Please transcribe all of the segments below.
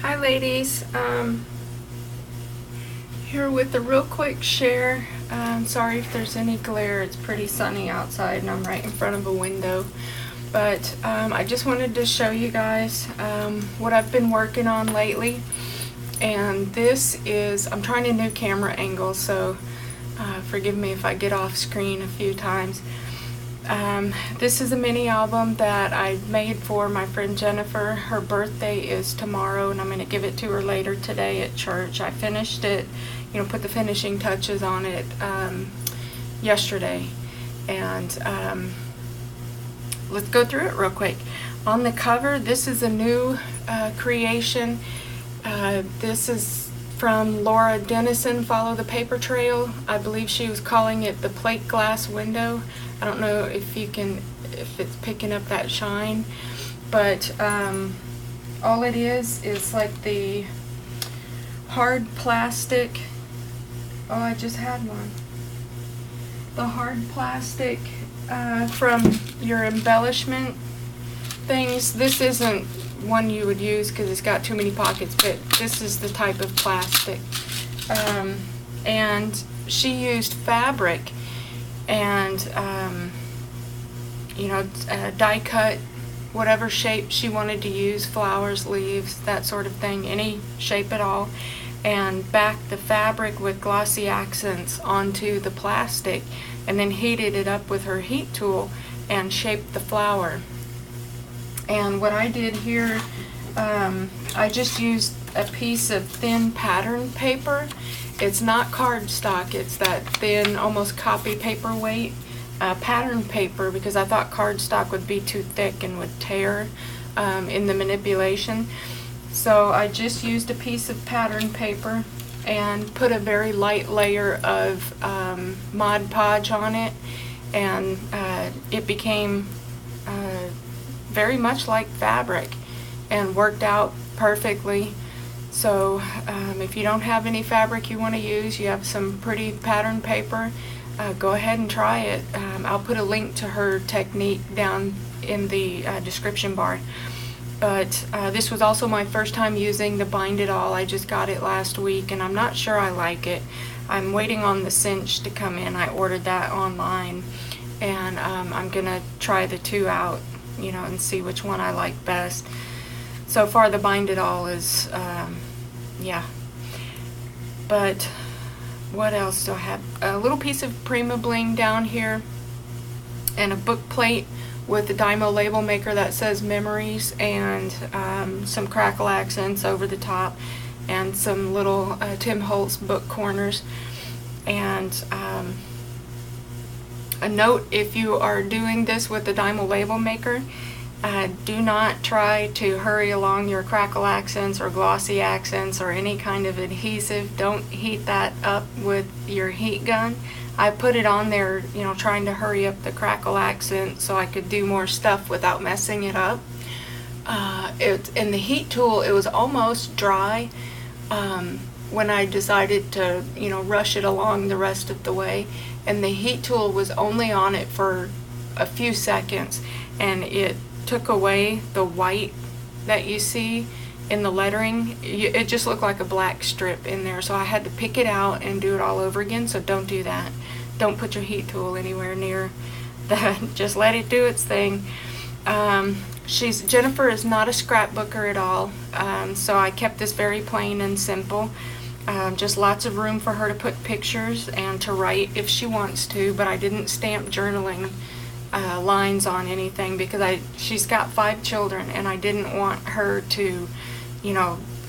Hi ladies, here with a real quick share. Sorry if there's any glare, it's pretty sunny outside and I'm right in front of a window. But I just wanted to show you guys what I've been working on lately. And this is, I'm trying a new camera angle, so forgive me if I get off screen a few times. This is a mini album that I made for my friend Jennifer. Her birthday is tomorrow and I'm going to give it to her later today at church. I finished it, put the finishing touches on it yesterday. And let's go through it real quick. On the cover, this is a new creation. This is from Laura Dennison, Follow the Paper Trail. I believe she was calling it the plate glass window. I don't know if it's picking up that shine, but all it is like the hard plastic. Oh, I just had one. The hard plastic from your embellishment things. This isn't one you would use because it's got too many pockets, but this is the type of plastic. And she used fabric and die cut whatever shape she wanted to use, flowers, leaves, that sort of thing, any shape at all, and backed the fabric with glossy accents onto the plastic and then heated it up with her heat tool and shaped the flower. And what I did here, I just used a piece of thin pattern paper. It's not cardstock, it's that thin, almost copy paper weight pattern paper, because I thought cardstock would be too thick and would tear in the manipulation. So I just used a piece of pattern paper and put a very light layer of Mod Podge on it, and it became very much like fabric and worked out perfectly. So if you don't have any fabric you want to use, you have some pretty pattern paper, go ahead and try it. I'll put a link to her technique down in the description bar. But this was also my first time using the Bind It All. I just got it last week and I'm not sure I like it. I'm waiting on the cinch to come in. I ordered that online, and I'm gonna try the two out, and see which one I like best. So far the Bind It All is yeah. But what else do I have? A little piece of Prima Bling down here and a book plate with the Dymo label maker that says Memories, and some crackle accents over the top, and some little Tim Holtz book corners. And a note, if you are doing this with the Dymo label maker, do not try to hurry along your crackle accents or glossy accents or any kind of adhesive. Don't heat that up with your heat gun. I put it on there, trying to hurry up the crackle accent so I could do more stuff without messing it up. In the heat tool, it was almost dry when I decided to, rush it along the rest of the way. And the heat tool was only on it for a few seconds, and it took away the white that you see in the lettering. It just looked like a black strip in there, so I had to pick it out and do it all over again. So don't do that. Don't put your heat tool anywhere near that. Just let it do its thing. Jennifer is not a scrapbooker at all, so I kept this very plain and simple. Just lots of room for her to put pictures and to write if she wants to, but I didn't stamp journaling lines on anything because she's got 5 children and I didn't want her to,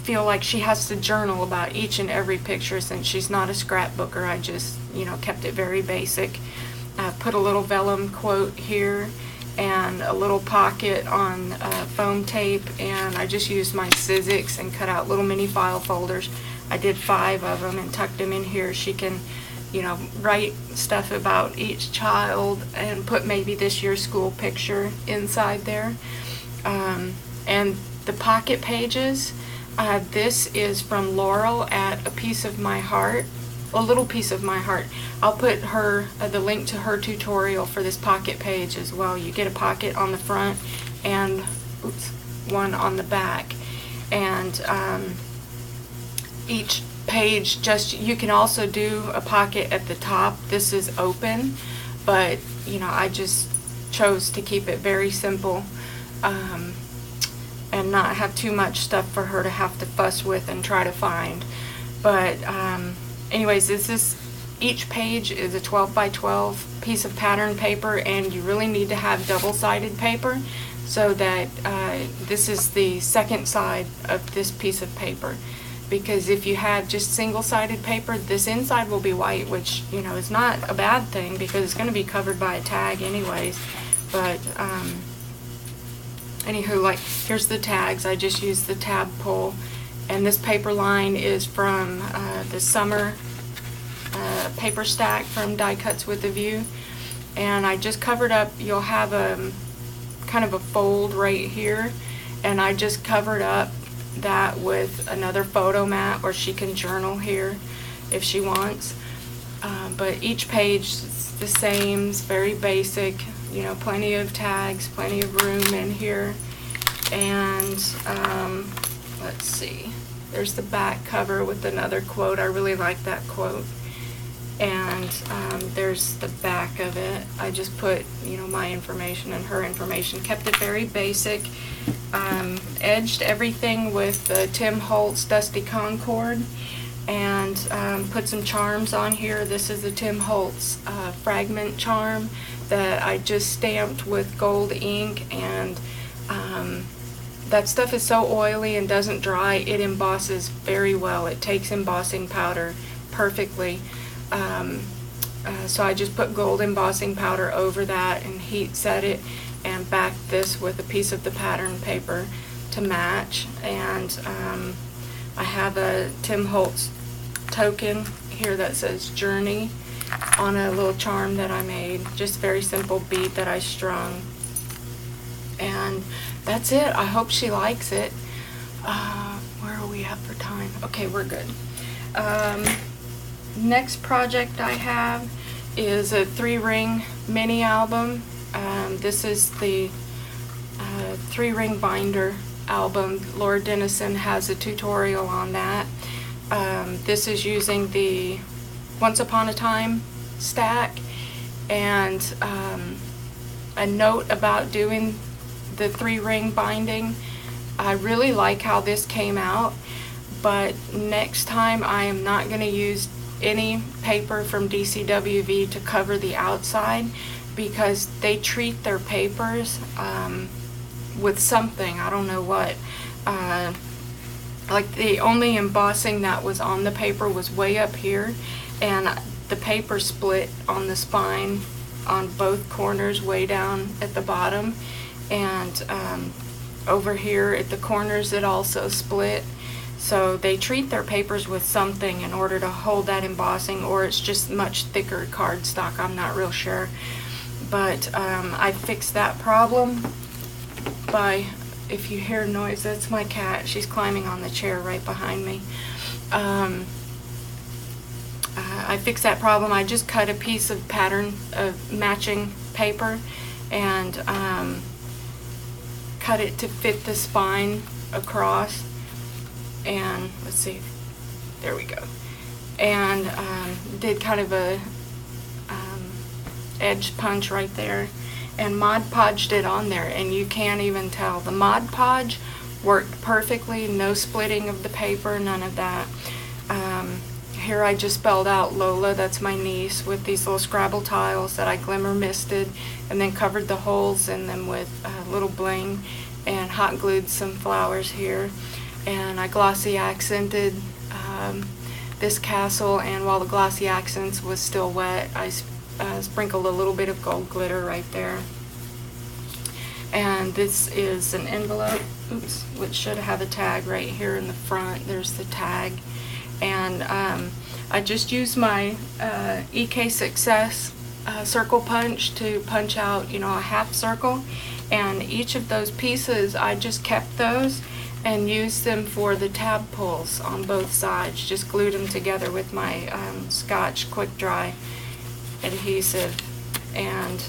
feel like she has to journal about each and every picture. Since she's not a scrapbooker, I just, kept it very basic. Put a little vellum quote here and a little pocket on foam tape, and I just used my Sizzix and cut out little mini file folders. I did 5 of them and tucked them in here. She can write stuff about each child and put maybe this year's school picture inside there. And the pocket pages, this is from Laurel at A Piece of My Heart, A Little Piece of My Heart. I'll put the link to her tutorial for this pocket page as well. You get a pocket on the front and one on the back. and each page, just, you can also do a pocket at the top. This is open, but you know, I just chose to keep it very simple, and not have too much stuff for her to have to fuss with and try to find. But anyways, each page is a 12 by 12 piece of pattern paper, and you really need to have double-sided paper, so that this is the second side of this piece of paper. Because if you have just single-sided paper, this inside will be white, which, you know, is not a bad thing because it's going to be covered by a tag anyways. But anywho, like, here's the tags. I just used the tab pull, and this paper line is from the summer paper stack from Die Cuts with a View. And I just covered up, you'll have a kind of a fold right here, and I just covered up that with another photo mat, or she can journal here if she wants. But each page is the same, it's very basic, you know, plenty of tags, plenty of room in here. And let's see, there's the back cover with another quote. I really like that quote. And there's the back of it. I just put, you know, my information and her information, kept it very basic. Edged everything with the Tim Holtz Dusty Concord, and put some charms on here. This is the Tim Holtz fragment charm that I just stamped with gold ink, and that stuff is so oily and doesn't dry. It embosses very well. It takes embossing powder perfectly. So I just put gold embossing powder over that and heat set it, and backed this with a piece of the pattern paper to match. And I have a Tim Holtz token here that says Journey on a little charm that I made, just very simple bead that I strung. And that's it. I hope she likes it. Where are we at for time? Okay, we're good. Next project I have is a 3-ring mini album. This is the 3-ring binder album. Laura Dennison has a tutorial on that. This is using the Once Upon a Time stack, and a note about doing the 3-ring binding. I really like how this came out, but next time I am not going to use any paper from DCWV to cover the outside, because they treat their papers with something, I don't know what. Like, the only embossing that was on the paper was way up here, and the paper split on the spine on both corners way down at the bottom, and over here at the corners it also split. So they treat their papers with something in order to hold that embossing, or it's just much thicker cardstock, I'm not real sure. But I fixed that problem by, if you hear noise, that's my cat. She's climbing on the chair right behind me. I fixed that problem. I just cut a piece of pattern of matching paper and cut it to fit the spine across. And let's see, there we go. And did kind of a edge punch right there, and Mod Podged it on there, and you can't even tell. The Mod Podge worked perfectly, no splitting of the paper, none of that. Here I just spelled out Lola, that's my niece, with these little Scrabble tiles that I glimmer misted, and then covered the holes in them with little bling, and hot glued some flowers here. And I glossy accented this castle, and while the glossy accents was still wet, I sprinkled a little bit of gold glitter right there. And this is an envelope, oops, which should have a tag right here in the front. There's the tag. And I just used my EK Success circle punch to punch out, you know, a half circle. And each of those pieces, I just kept those and used them for the tab pulls on both sides. Just glued them together with my Scotch Quick Dry adhesive. And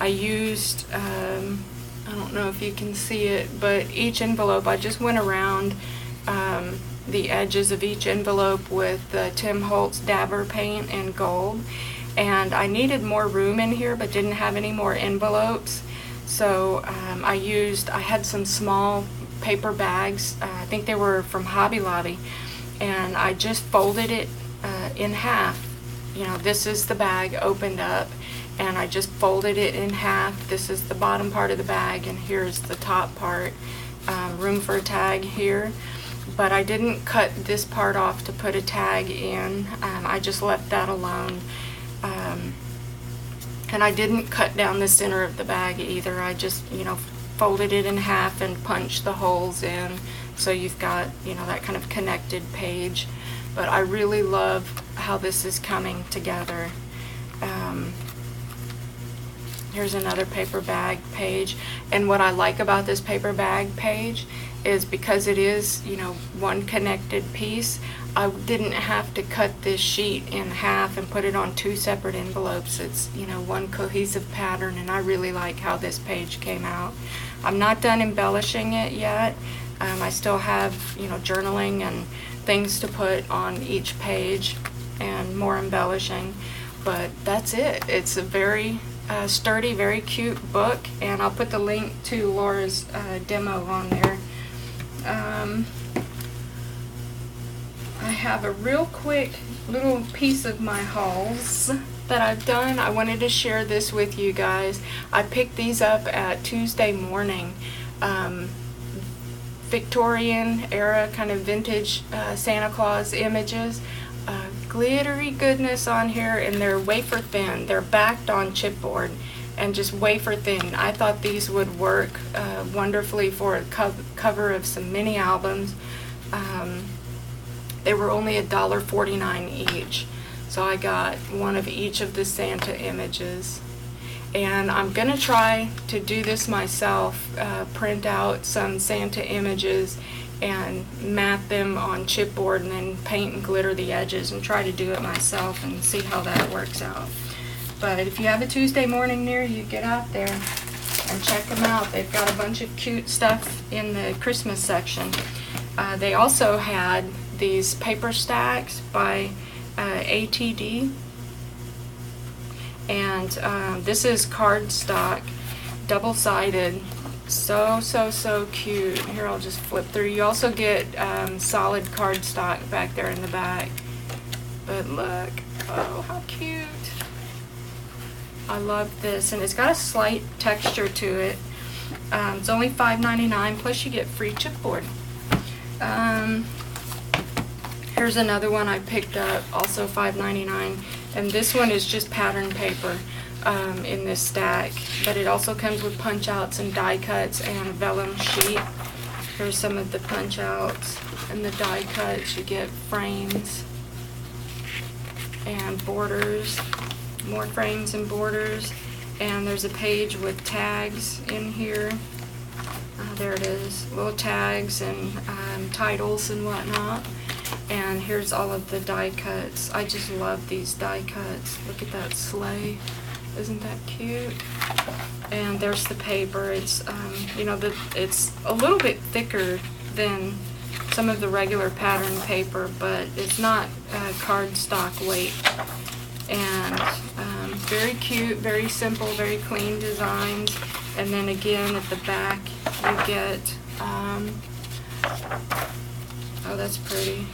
I used, I don't know if you can see it, but each envelope, I just went around the edges of each envelope with the Tim Holtz Dabber paint in gold. And I needed more room in here, but didn't have any more envelopes. So I had some small paper bags. I think they were from Hobby Lobby. And I just folded it in half. You know, this is the bag opened up, and I just folded it in half. This is the bottom part of the bag, and here's the top part. Room for a tag here. But I didn't cut this part off to put a tag in. I just left that alone. And I didn't cut down the center of the bag either. I just, folded it in half and punched the holes in, so you've got, that kind of connected page. But I really love how this is coming together. Here's another paper bag page, and what I like about this paper bag page is because it is, one connected piece, I didn't have to cut this sheet in half and put it on two separate envelopes. It's, one cohesive pattern, and I really like how this page came out. I'm not done embellishing it yet. I still have, journaling and things to put on each page and more embellishing, but that's it. It's a very sturdy, very cute book, and I'll put the link to Laura's demo on there. I have a real quick little piece of my hauls that I've done. I wanted to share this with you guys. I picked these up at Tuesday morning. Victorian era, kind of vintage Santa Claus images. Glittery goodness on here, and they're wafer thin. They're backed on chipboard and just wafer thin. I thought these would work wonderfully for a cover of some mini albums. They were only $1.49 each, so I got one of each of the Santa images. And I'm gonna try to do this myself, print out some Santa images and mat them on chipboard and then paint and glitter the edges and try to do it myself and see how that works out. But if you have a Tuesday morning near you, get out there and check them out. They've got a bunch of cute stuff in the Christmas section. They also had these paper stacks by ATD, and this is cardstock, double-sided. So cute. Here, I'll just flip through. You also get solid cardstock back there in the back. But look, oh, how cute. I love this, and it's got a slight texture to it. It's only $5.99, plus you get free chipboard. Here's another one I picked up, also $5.99, and this one is just pattern paper in this stack, but it also comes with punch outs and die cuts and vellum sheet. Here's some of the punch outs and the die cuts. You get frames and borders, more frames and borders, and there's a page with tags in here. There it is, little tags and titles and whatnot. And here's all of the die cuts. I just love these die cuts. Look at that sleigh. Isn't that cute? And there's the paper. It's it's a little bit thicker than some of the regular pattern paper, but it's not cardstock weight. And very cute, very simple, very clean designs. And then again at the back you get oh, that's pretty.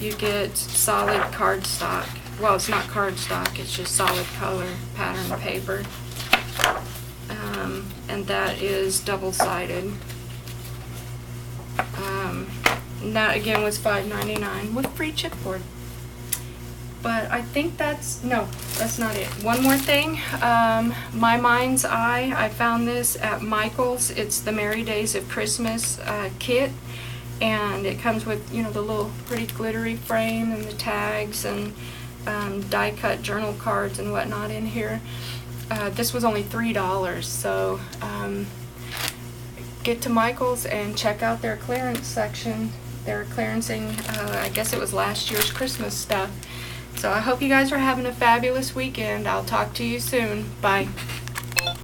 You get solid cardstock. Well, it's not cardstock, it's just solid color pattern paper. And that is double-sided. And that again was $5.99 with free chipboard. But I think that's not it. One more thing, My Mind's Eye. I found this at Michael's. It's the Merry Days of Christmas kit. And it comes with, the little pretty glittery frame and the tags and die cut journal cards and whatnot in here. This was only $3, so get to Michael's and check out their clearance section. They're clearancing, I guess it was last year's Christmas stuff. So I hope you guys are having a fabulous weekend. I'll talk to you soon. Bye.